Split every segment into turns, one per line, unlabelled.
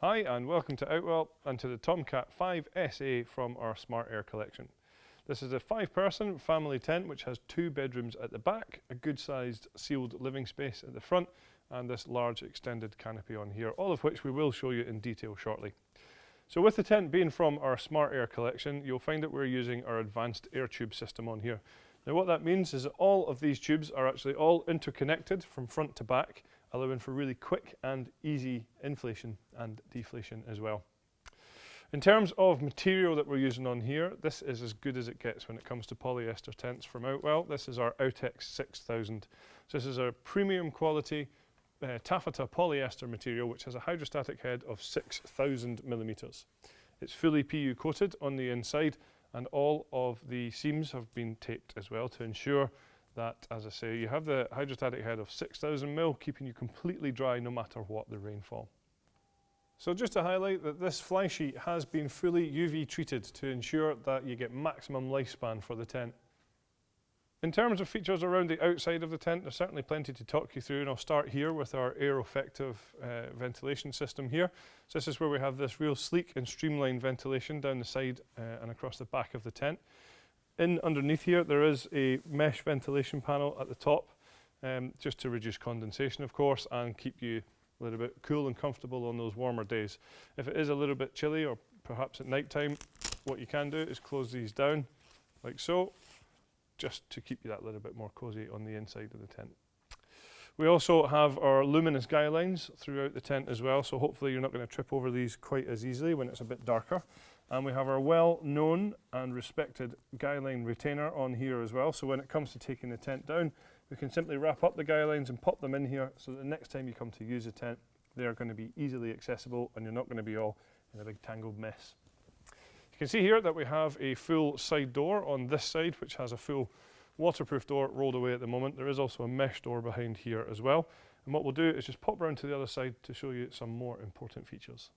Hi and welcome to Outwell and to the Tomcat 5SA from our Smart Air collection. This is a 5-person family tent which has 2 bedrooms at the back, a good sized sealed living space at the front and this large extended canopy on here, all of which we will show you in detail shortly. So with the tent being from our Smart Air collection, you'll find that we're using our advanced air tube system on here. Now what that means is that all of these tubes are actually all interconnected from front to back, allowing for really quick and easy inflation and deflation as well. In terms of material that we're using on here, this is as good as it gets when it comes to polyester tents from Outwell. This is our Outex 6000. So this is a premium quality taffeta polyester material which has a hydrostatic head of 6,000 millimeters. It's fully PU coated on the inside and all of the seams have been taped as well to ensure that, as I say, you have the hydrostatic head of 6,000 mil, keeping you completely dry no matter what the rainfall. So just to highlight that this fly sheet has been fully UV treated to ensure that you get maximum lifespan for the tent. In terms of features around the outside of the tent, there's certainly plenty to talk you through, and I'll start here with our air effective ventilation system here. So this is where we have this real sleek and streamlined ventilation down the side and across the back of the tent. Underneath here there is a mesh ventilation panel at the top, just to reduce condensation of course and keep you a little bit cool and comfortable on those warmer days. If it is a little bit chilly or perhaps at night time, what you can do is close these down like so, just to keep you that little bit more cozy on the inside of the tent. We also have our luminous guy lines throughout the tent as well, so hopefully you're not going to trip over these quite as easily when it's a bit darker. And we have our well-known and respected guy line retainer on here as well, so when it comes to taking the tent down, we can simply wrap up the guy lines and pop them in here so that the next time you come to use the tent, they are going to be easily accessible and you're not going to be all in a big tangled mess. You can see here that we have a full side door on this side, which has a full waterproof door rolled away at the moment. There is also a mesh door behind here as well. And what we'll do is just pop around to the other side to show you some more important features.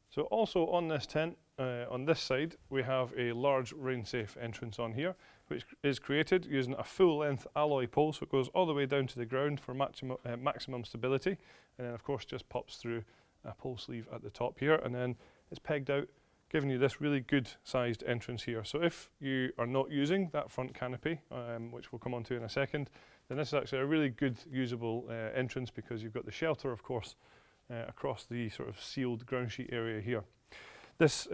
So also on this tent, on this side, we have a large rain-safe entrance on here, which is created using a full-length alloy pole, so it goes all the way down to the ground for maximum stability, and then of course just pops through a pole sleeve at the top here, and then it's pegged out, giving you this really good sized entrance here. So if you are not using that front canopy, which we'll come on to in a second, then this is actually a really good usable entrance because you've got the shelter of course across the sort of sealed ground sheet area here. This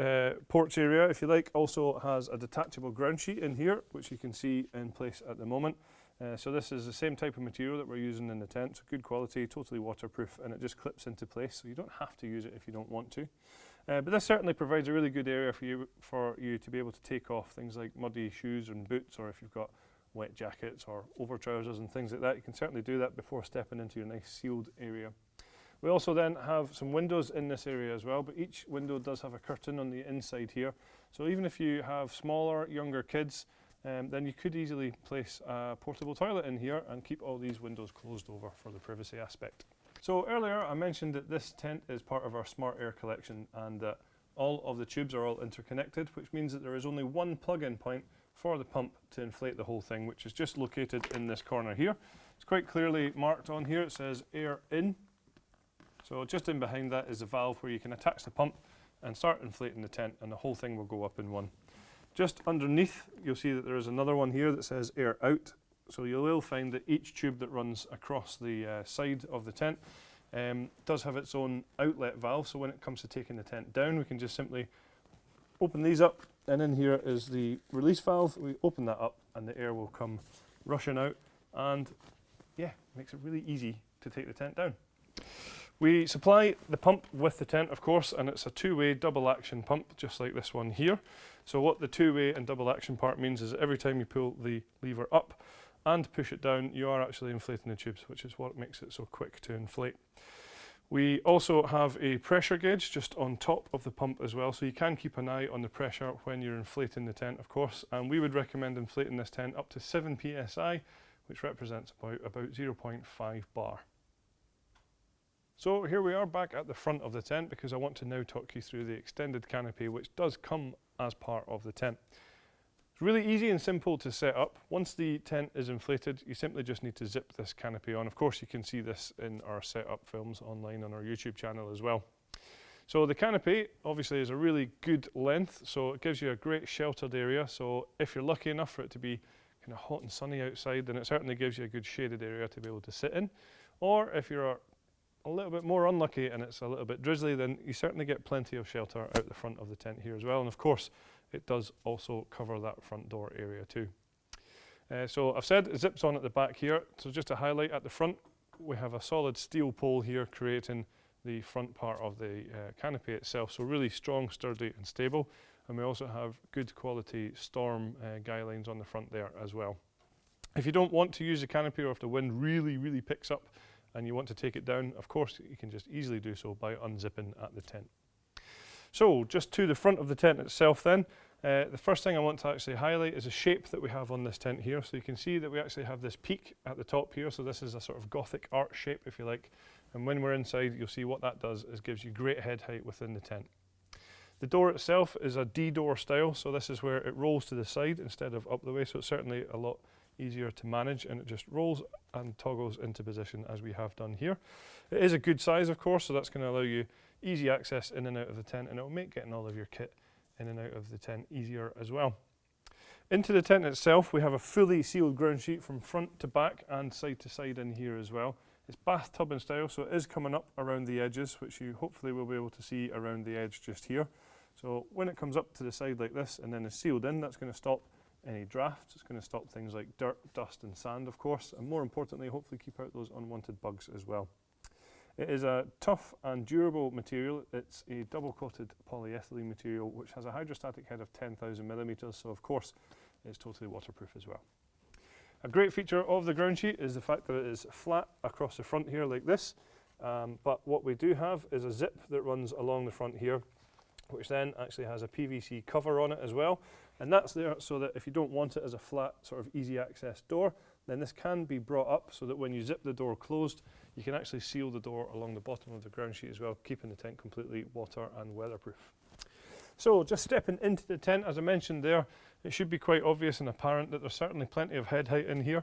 porch area, if you like, also has a detachable ground sheet in here, which you can see in place at the moment. So this is the same type of material that we're using in the tent, so good quality, totally waterproof, and it just clips into place, so you don't have to use it if you don't want to. But this certainly provides a really good area for you to be able to take off things like muddy shoes and boots, or if you've got wet jackets or over trousers and things like that, you can certainly do that before stepping into your nice sealed area. We also then have some windows in this area as well, but each window does have a curtain on the inside here. So even if you have smaller, younger kids, then you could easily place a portable toilet in here and keep all these windows closed over for the privacy aspect. So earlier I mentioned that this tent is part of our Smart Air collection and that all of the tubes are all interconnected, which means that there is only one plug-in point for the pump to inflate the whole thing, which is just located in this corner here. It's quite clearly marked on here, it says air in. So just in behind that is a valve where you can attach the pump and start inflating the tent, and the whole thing will go up in one. Just underneath you'll see that there is another one here that says air out. So you will find that each tube that runs across the side of the tent does have its own outlet valve, so when it comes to taking the tent down we can just simply open these up, and in here is the release valve. We open that up and the air will come rushing out, and yeah, makes it really easy to take the tent down. We supply the pump with the tent of course, and it's a two-way double action pump just like this one here. So what the two-way and double action part means is that every time you pull the lever up and push it down, you are actually inflating the tubes, which is what makes it so quick to inflate. We also have a pressure gauge just on top of the pump as well, so you can keep an eye on the pressure when you're inflating the tent of course, and we would recommend inflating this tent up to 7 psi, which represents about 0.5 bar. So here we are back at the front of the tent because I want to now talk you through the extended canopy, which does come as part of the tent. It's really easy and simple to set up. Once the tent is inflated, you simply just need to zip this canopy on. Of course, you can see this in our setup films online on our YouTube channel as well. So the canopy obviously is a really good length, so it gives you a great sheltered area. So if you're lucky enough for it to be kind of hot and sunny outside, then it certainly gives you a good shaded area to be able to sit in. Or if you're a little bit more unlucky and it's a little bit drizzly, then you certainly get plenty of shelter out the front of the tent here as well. And of course, it does also cover that front door area too. So I've said it zips on at the back here. So just to highlight, at the front, we have a solid steel pole here creating the front part of the canopy itself. So really strong, sturdy and stable. And we also have good quality storm guy lines on the front there as well. If you don't want to use the canopy, or if the wind really picks up and you want to take it down, of course you can just easily do so by unzipping at the tent. So just to the front of the tent itself then, the first thing I want to actually highlight is the shape that we have on this tent here. So you can see that we actually have this peak at the top here. So this is a sort of Gothic arch shape, if you like. And when we're inside, you'll see what that does is gives you great head height within the tent. The door itself is a D-door style. So this is where it rolls to the side instead of up the way. So it's certainly a lot easier to manage, and it just rolls and toggles into position as we have done here. It is a good size, of course, so that's going to allow you easy access in and out of the tent, and it will make getting all of your kit in and out of the tent easier as well. Into the tent itself, we have a fully sealed ground sheet from front to back and side to side in here as well. It's bathtub in style, so it is coming up around the edges, which you hopefully will be able to see around the edge just here. So when it comes up to the side like this and then is sealed in, that's going to stop any drafts. It's going to stop things like dirt, dust and sand, of course, and more importantly, hopefully keep out those unwanted bugs as well. It is a tough and durable material. It's a double-coated polyethylene material which has a hydrostatic head of 10,000 millimeters, so of course it's totally waterproof as well. A great feature of the ground sheet is the fact that it is flat across the front here like this, but what we do have is a zip that runs along the front here, which then actually has a PVC cover on it as well. And that's there so that if you don't want it as a flat sort of easy access door, then this can be brought up so that when you zip the door closed, you can actually seal the door along the bottom of the ground sheet as well, keeping the tent completely water and weatherproof. So just stepping into the tent, as I mentioned there, it should be quite obvious and apparent that there's certainly plenty of head height in here.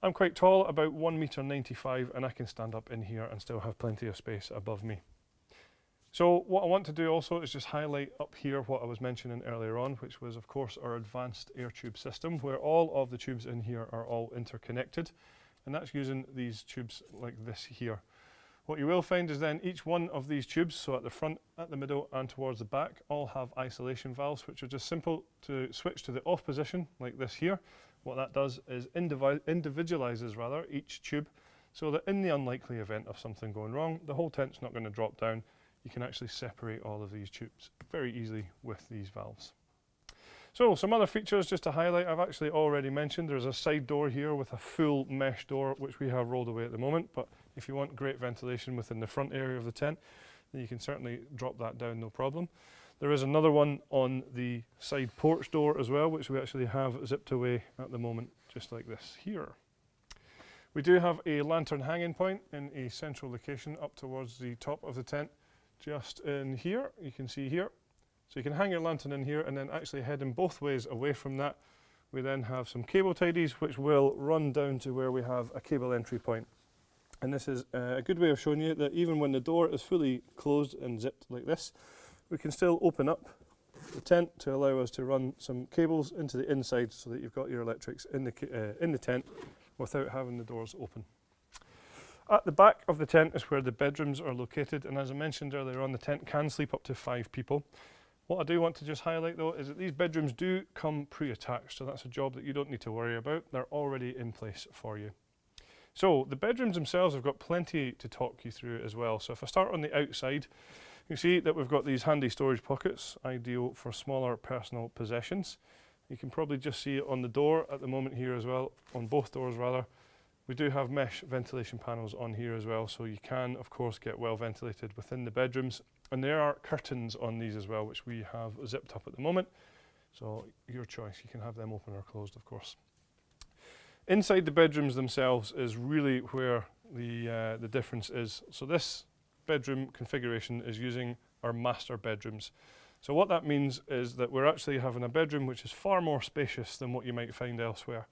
I'm quite tall, about 1.95 m, and I can stand up in here and still have plenty of space above me. So what I want to do also is just highlight up here what I was mentioning earlier on, which was of course our advanced air tube system, where all of the tubes in here are all interconnected, and that's using these tubes like this here. What you will find is then each one of these tubes, so at the front, at the middle and towards the back, all have isolation valves, which are just simple to switch to the off position like this here. What that does is individualizes each tube, so that in the unlikely event of something going wrong, the whole tent's not going to drop down. You can actually separate all of these tubes very easily with these valves. So some other features just to highlight, I've actually already mentioned there's a side door here with a full mesh door which we have rolled away at the moment, but if you want great ventilation within the front area of the tent, then you can certainly drop that down, no problem. There is another one on the side porch door as well, which we actually have zipped away at the moment, just like this here. We do have a lantern hanging point in a central location up towards the top of the tent. Just in here, you can see here. So you can hang your lantern in here and then actually heading both ways away from that. We then have some cable tidies which will run down to where we have a cable entry point. And this is a good way of showing you that even when the door is fully closed and zipped like this, we can still open up the tent to allow us to run some cables into the inside so that you've got your electrics in the tent without having the doors open. At the back of the tent is where the bedrooms are located, and as I mentioned earlier on, the tent can sleep up to 5 people. What I do want to just highlight though is that these bedrooms do come pre-attached, so that's a job that you don't need to worry about. They're already in place for you. So the bedrooms themselves have got plenty to talk you through as well. So if I start on the outside, you see that we've got these handy storage pockets, ideal for smaller personal possessions. You can probably just see it on the door at the moment here as well, on both doors rather. We do have mesh ventilation panels on here as well, so you can of course get well ventilated within the bedrooms, and there are curtains on these as well which we have zipped up at the moment, so your choice, you can have them open or closed of course. Inside the bedrooms themselves is really where the difference is. So this bedroom configuration is using our master bedrooms. So what that means is that we're actually having a bedroom which is far more spacious than what you might find elsewhere.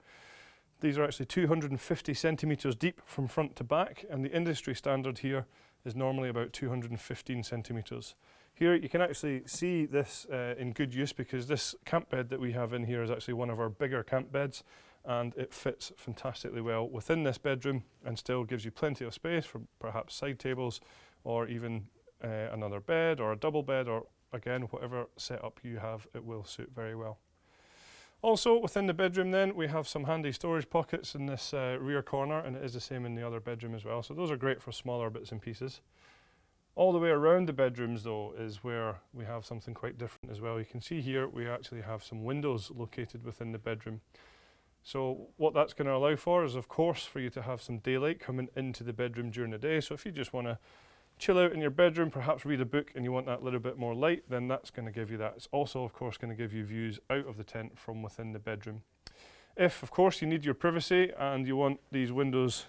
These are actually 250 centimetres deep from front to back, and the industry standard here is normally about 215 centimetres. Here you can actually see this in good use, because this camp bed that we have in here is actually one of our bigger camp beds, and it fits fantastically well within this bedroom and still gives you plenty of space for perhaps side tables, or even another bed or a double bed, or again whatever setup you have, it will suit very well. Also within the bedroom then we have some handy storage pockets in this rear corner, and it is the same in the other bedroom as well, so those are great for smaller bits and pieces. All the way around the bedrooms though is where we have something quite different as well. You can see here we actually have some windows located within the bedroom. So what that's going to allow for is, of course, for you to have some daylight coming into the bedroom during the day. So if you just want to chill out in your bedroom, perhaps read a book, and you want that little bit more light, then that's going to give you that. It's also, of course, going to give you views out of the tent from within the bedroom. If, of course, you need your privacy and you want these windows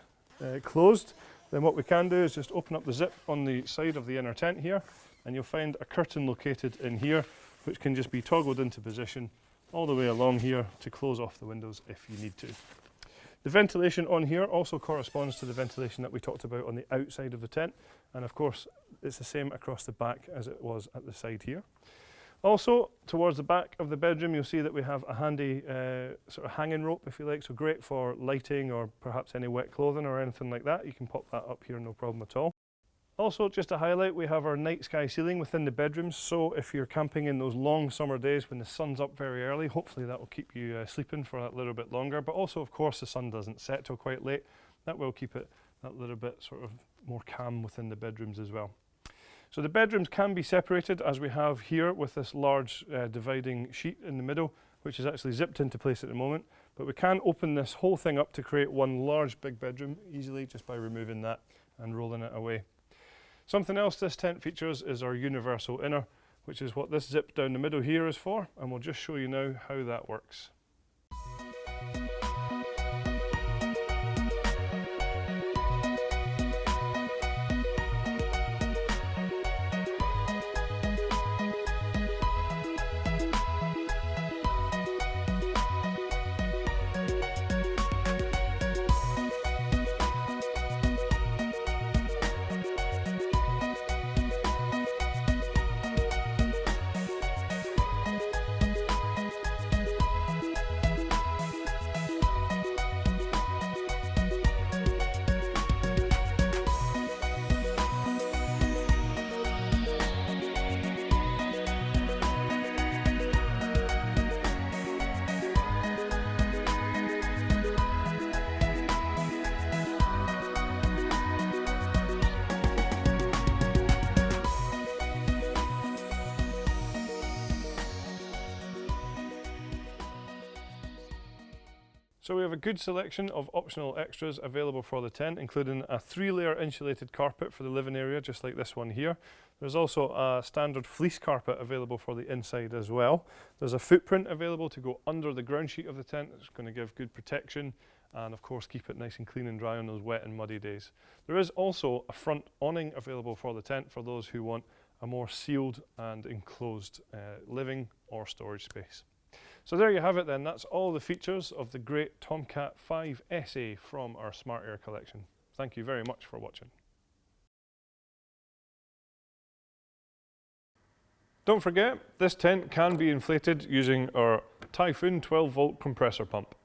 closed, then what we can do is just open up the zip on the side of the inner tent here, and you'll find a curtain located in here, which can just be toggled into position all the way along here to close off the windows if you need to. The ventilation on here also corresponds to the ventilation that we talked about on the outside of the tent, and of course it's the same across the back as it was at the side here. Also towards the back of the bedroom you'll see that we have a handy sort of hanging rope, if you like, so great for lighting or perhaps any wet clothing or anything like that. You can pop that up here, no problem at all. Also, just to highlight, we have our night sky ceiling within the bedrooms, so if you're camping in those long summer days when the sun's up very early, hopefully that will keep you sleeping for that little bit longer. But also, of course, the sun doesn't set till quite late. That will keep it that little bit sort of more calm within the bedrooms as well. So the bedrooms can be separated, as we have here with this large dividing sheet in the middle, which is actually zipped into place at the moment. But we can open this whole thing up to create one large big bedroom easily just by removing that and rolling it away. Something else this tent features is our universal inner, which is what this zip down the middle here is for, and we'll just show you now how that works. So we have a good selection of optional extras available for the tent, including a 3-layer insulated carpet for the living area, just like this one here. There's also a standard fleece carpet available for the inside as well. There's a footprint available to go under the ground sheet of the tent. It's going to give good protection and of course keep it nice and clean and dry on those wet and muddy days. There is also a front awning available for the tent for those who want a more sealed and enclosed living or storage space. So there you have it then, that's all the features of the great Tomcat 5SA from our Smart Air collection. Thank you very much for watching. Don't forget, this tent can be inflated using our Typhoon 12-volt compressor pump.